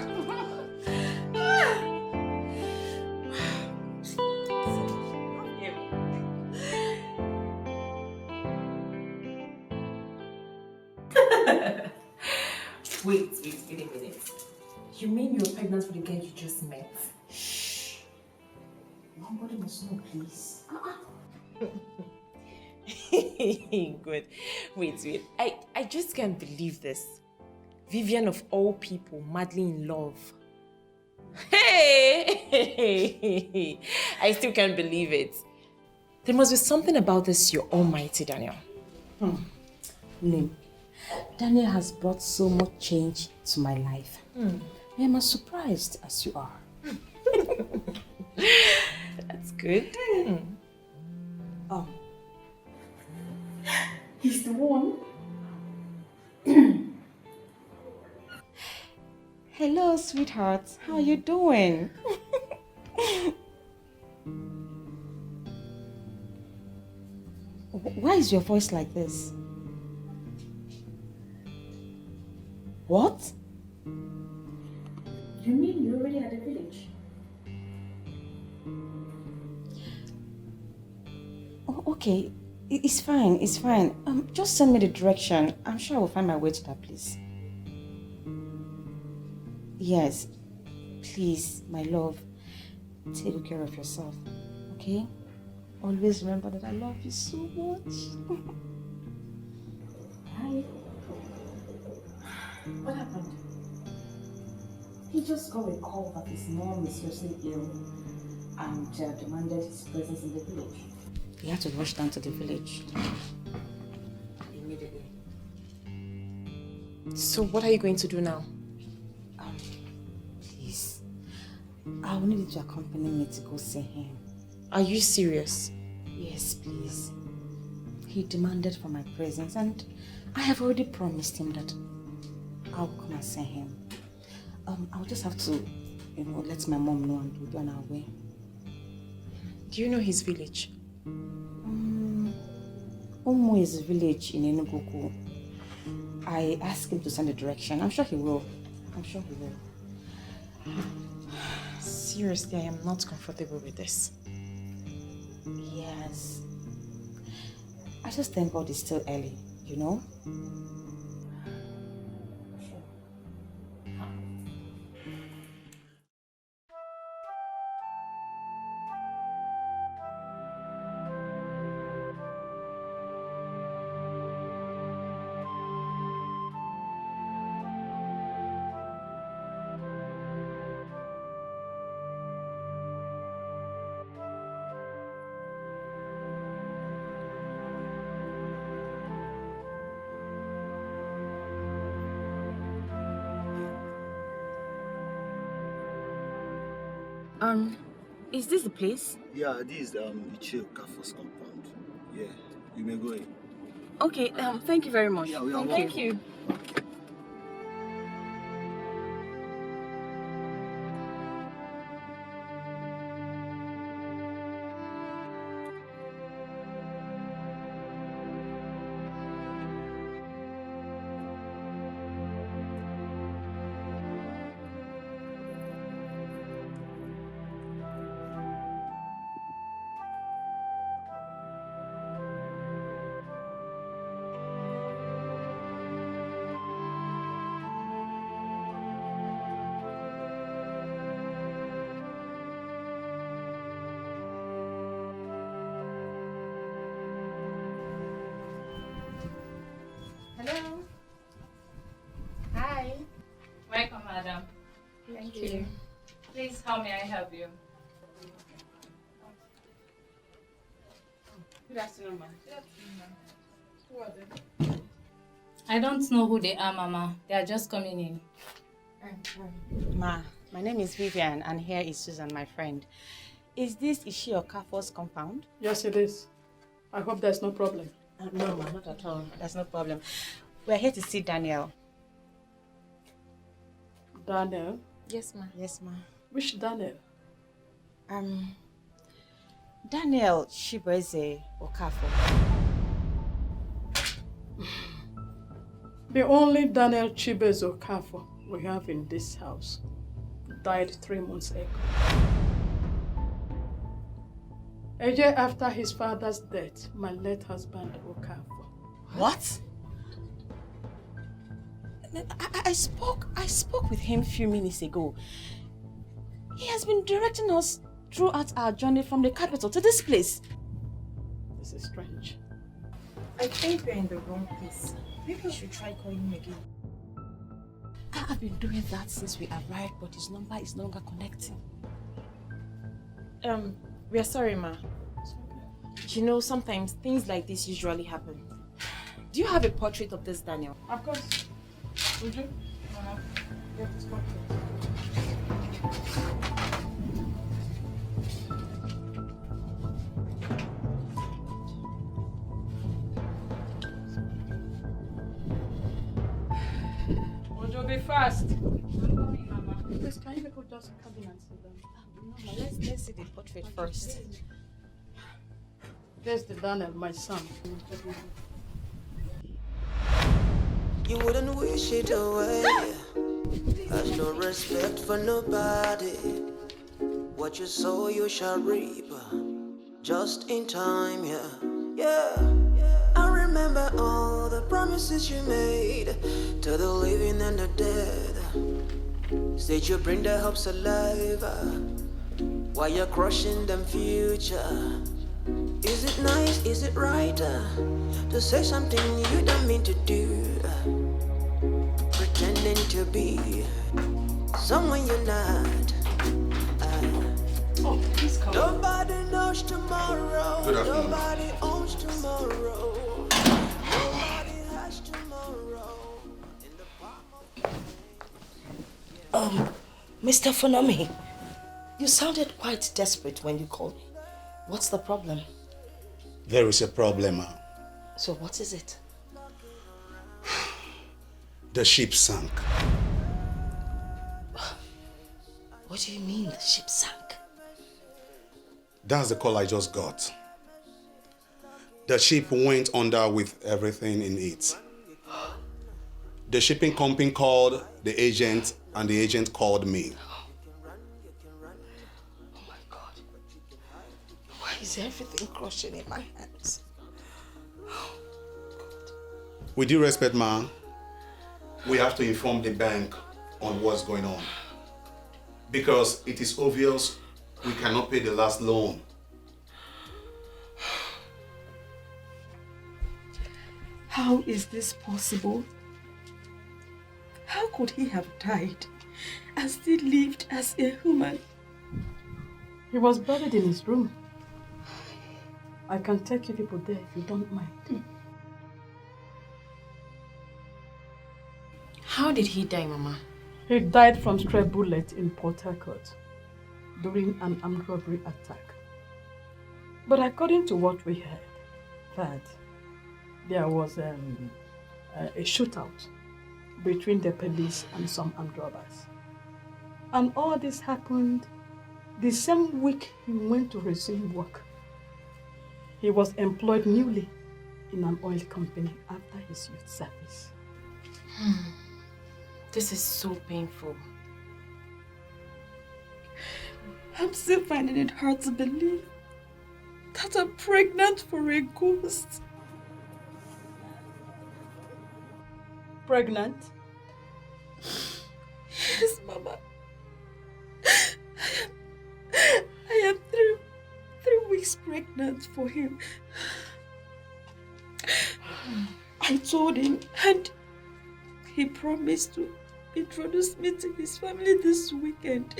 Wait a minute. You mean you're pregnant with the girl you just met? Shh. Nobody must know, please. Good. Wait. I just can't believe this. Vivian of all people, madly in love. Hey! I still can't believe it. There must be something about this your almighty Daniel. No. Daniel has brought so much change to my life. I am as surprised as you are. That's good. He's the one. Hello, sweetheart. How are you doing? Why is your voice like this? What? You mean you're already at the village? Oh, okay. It's fine, it's fine. Just send me the direction. I'm sure I will find my way to that place. Yes. Please, my love, take good care of yourself, okay? Always remember that I love you so much. Hi. What happened? He just got a call that his mom is seriously ill and demanded his presence in the village. He had to rush down to the village immediately. So what are you going to do now? Please, I will need you to accompany me to go see him. Are you serious? Yes, please. He demanded for my presence and I have already promised him that I'll come and see him. I'll just have to, let my mom know and we'll be on our way. Do you know his village? Umu is a village in Enugu. I asked him to send a direction. I'm sure he will. Seriously, I am not comfortable with this. Yes. I just thank God it's still early, you know? Is this the place? Yeah, this is Okafo's compound. Yeah, you may go in. Okay, thank you very much. Thank you. Hello. Hi. Welcome, madam. Thank you. Please, how may I help you? Good afternoon, ma'am. Who are they? I don't know who they are, Mama. They are just coming in. Ma, my name is Vivian and here is Susan, my friend. Is this Ishi Okafor's compound? Yes, it is. I hope there's no problem. No, ma, not at all. There's no problem. We're here to see Daniel. Daniel? Yes, ma. Yes, ma. Which Daniel? Daniel Chibueze Okafor. The only Daniel Chibueze Okafor we have in this house died 3 months ago. A year after his father's death, my late husband Okafor. What? I spoke with him a few minutes ago. He has been directing us throughout our journey from the capital to this place. This is strange. I think we're in the wrong place. Maybe we should try calling him again. I've been doing that since we arrived, but his number is no longer connecting. We are sorry, ma. You know, sometimes things like this usually happen. Do you have a portrait of this Daniel? Of course. Would you? Get this portrait. Would you be fast? Please, can you people just come in and sit down? No, let's see the portrait first. There's the Daniel, my son. You wouldn't wish it away. Has no respect for nobody. What you sow, you shall reap. Just in time, yeah. Yeah. I remember all the promises you made to the living and the dead. Said you bring their hopes alive while you're crushing them future. Is it nice, is it right to say something you don't mean to do? Pretending to be someone you're not. Oh, please come. Nobody knows tomorrow. Good afternoon. Nobody owns tomorrow. Nobody has tomorrow. Mr. Funami, you sounded quite desperate when you called me. What's the problem? There is a problem. So what is it? The ship sank. What do you mean the ship sank? That's the call I just got. The ship went under with everything in it. The shipping company called the agent and the agent called me. Oh my God. Why is everything crushing in my hands? With due respect, ma'am, we have to inform the bank on what's going on. Because it is obvious we cannot pay the last loan. How is this possible? How could he have died and still lived as a human? He was buried in his room. I can take you people there if you don't mind. How did he die, Mama? He died from stray bullet in Port Harcourt during an armed robbery attack. But according to what we heard, that there was a shootout between the police and some armed robbers. And all this happened the same week he went to resume work. He was employed newly in an oil company after his youth service. This is so painful. I'm still finding it hard to believe that I'm pregnant for a ghost. Pregnant? Yes, Mama. I am three weeks pregnant for him. I told him and he promised to introduce me to his family this weekend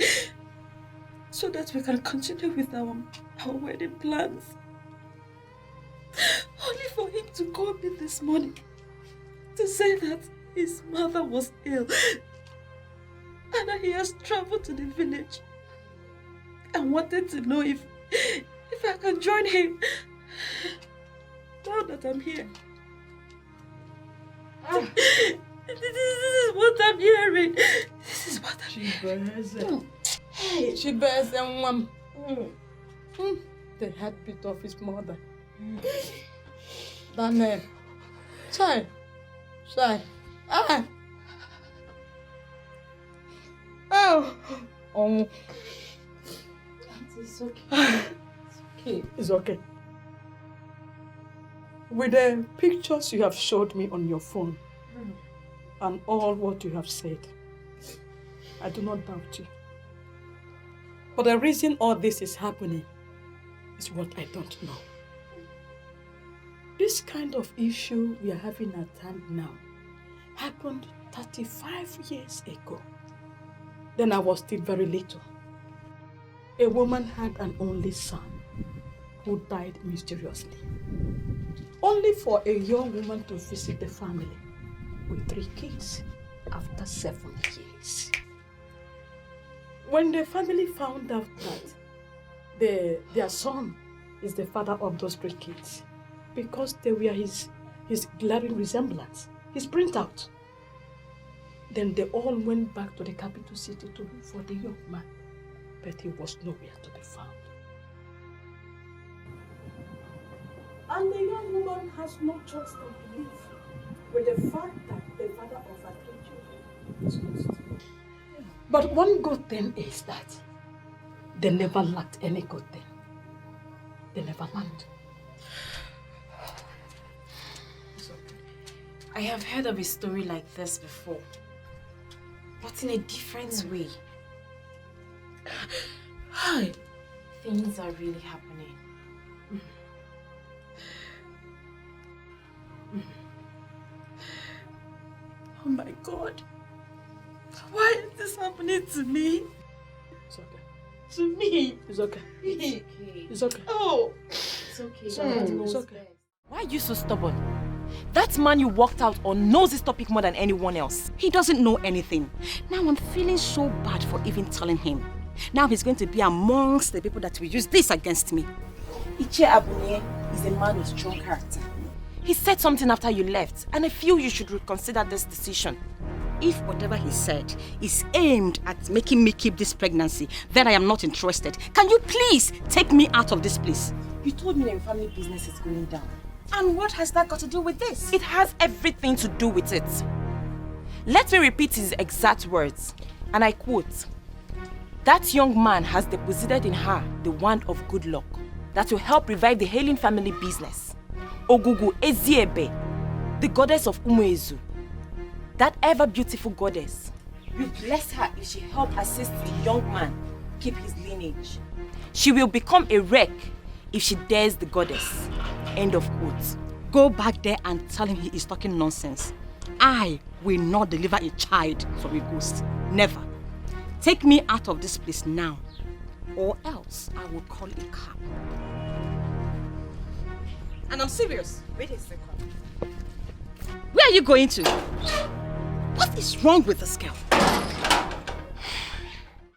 so that we can continue with our wedding plans. Only for him to call me this morning to say that his mother was ill and that he has traveled to the village and wanted to know if I can join him now that I'm here. This is what I'm hearing. This is what I'm hearing. She bears a woman. The heartbeat of his mother. Daniel. Shy. Oh. It's okay. It's okay. With the pictures you have showed me on your phone and all what you have said, I do not doubt you. But the reason all this is happening is what I don't know. This kind of issue we are having at hand now happened 35 years ago. Then I was still very little. A woman had an only son who died mysteriously. Only for a young woman to visit the family with 3 kids after 7 years. When the family found out that their son is the father of those 3 kids, because they were his glaring resemblance, his printout, then they all went back to the capital city to look for the young man, but he was nowhere to be found. And the young woman has no choice but to live with the fact that the father of her 3 children is lost. But one good thing is that they never lacked any good thing. They never lacked. I have heard of a story like this before, but in a different way. Hi. Things are really happening. Oh my God. Why is this happening to me? It's okay. To me? It's okay. It's okay. It's okay. Oh. It's okay. It's okay. Why are you so stubborn? That man you walked out on knows this topic more than anyone else. He doesn't know anything. Now I'm feeling so bad for even telling him. Now he's going to be amongst the people that will use this against me. Iche-Abunye is a man with strong character. He said something after you left, and I feel you should reconsider this decision. If whatever he said is aimed at making me keep this pregnancy, then I am not interested. Can you please take me out of this place? You told me that your family business is going down. And what has that got to do with this? It has everything to do with it. Let me repeat his exact words, and I quote, "That young man has deposited in her the wand of good luck that will help revive the hailing family business. Ogugu Eziebe, the goddess of Ugezu, that ever beautiful goddess, will bless her if she help assist the young man keep his lineage. She will become a wreck if she dares the goddess." End of quote. Go back there and tell him he is talking nonsense. I will not deliver a child from a ghost. Never. Take me out of this place now, or else I will call a cab. And I'm serious. Wait a second. Where are you going to? What is wrong with this girl?